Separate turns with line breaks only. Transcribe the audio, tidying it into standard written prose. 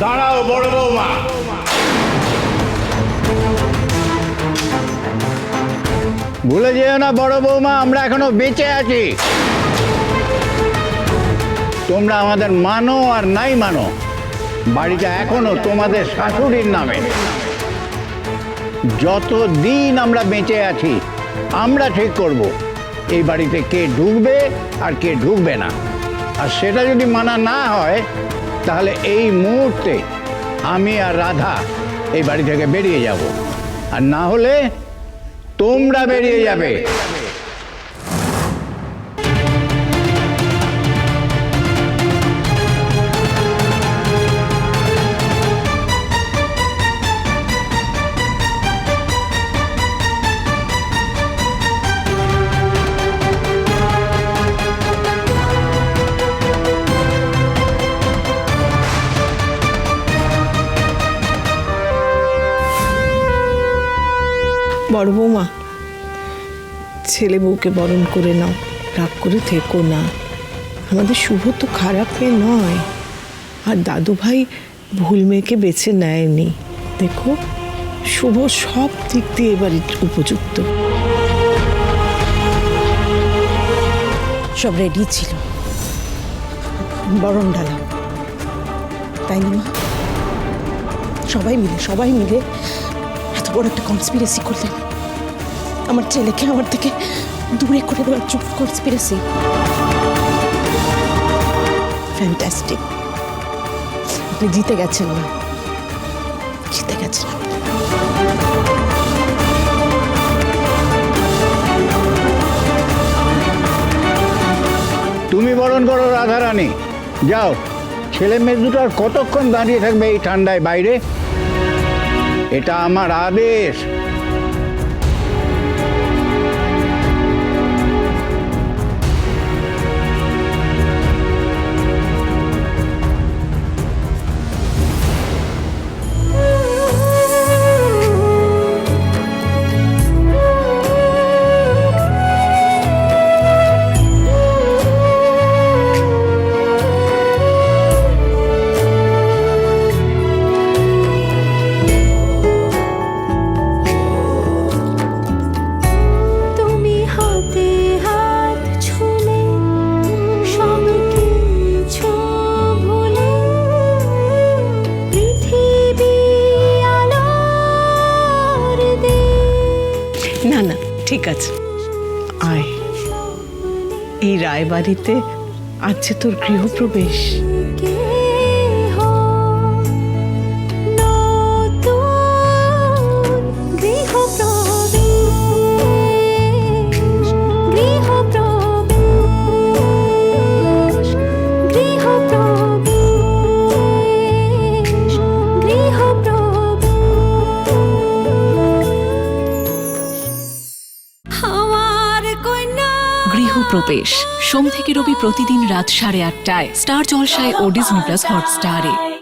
দাঁড়াও বড় বৌমা। ভুলে যেও না বড় বৌমা, আমরা এখনো বেঁচে আছি। তোমরা আমাদের মানো আর নাই মানো, বাড়িটা এখনো তোমাদের শাশুড়ির নামে। যতদিন আমরা বেঁচে আছি আমরা ঠিক করব এই বাড়িতে কে ঢুকবে আর কে ঢুকবে না। আর সেটা যদি মানা না হয় তাহলে এই মুহূর্তে আমি আর রাধা এই বাড়ি থেকে বেরিয়ে যাব, আর না হলে তোমরা বেরিয়ে যাবে।
বড় বৌমা, ছেলে বউকে বরণ করে নাও, রাগ করে থেকো না। আমাদের শুভ তো খারাপ মেয়ে নয়, আর দাদু ভাই ভুল মেয়েকে বেছে নেয়নি। দেখো, শুভ সব দিক দিয়ে এবার উপযুক্ত।
সব রেডি ছিল, বরণ ডালা, তাই না মা? সবাই মিলে এত বড় একটা কনস্পিরেসি করলেন, আমার ছেলেকে আমার থেকে দূরে করে দেওয়ার চুপ কনস্পিরেসি। ফ্যান্টাস্টিক। আপনি জিতে গেছেন না, জিতে গেছেন।
তুমি বরণ করো রাধারানী, যাও। ছেলে মেয়ে দুটো আর কতক্ষণ দাঁড়িয়ে থাকবে এই ঠান্ডায় বাইরে? এটা আমার আদেশ।
না না, ঠিক আছে, আয়। এই রায়বাড়িতে আছে তোর গৃহপ্রবেশ।
গৃহপ্রবেশ সোম থেকে রবি প্রতিদিন রাত 8:30টায় স্টার জলসায় ও ডিজনি প্লাস হটস্টারে।